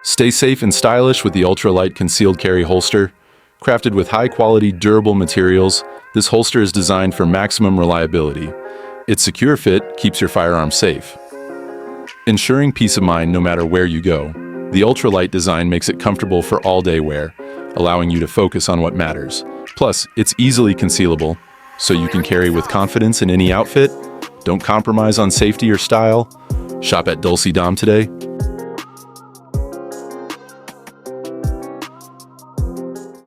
Stay safe and stylish with the ultralight concealed carry holster. Crafted with high-quality, durable materials, this holster is designed for maximum reliability. Its secure fit keeps your firearm safe, ensuring peace of mind no matter where you go. The ultralight design makes it comfortable for all-day wear, allowing you to focus on what matters. Plus, it's easily concealable, so you can carry with confidence in any outfit. Don't compromise on safety or style. Shop at Dulce Dom today.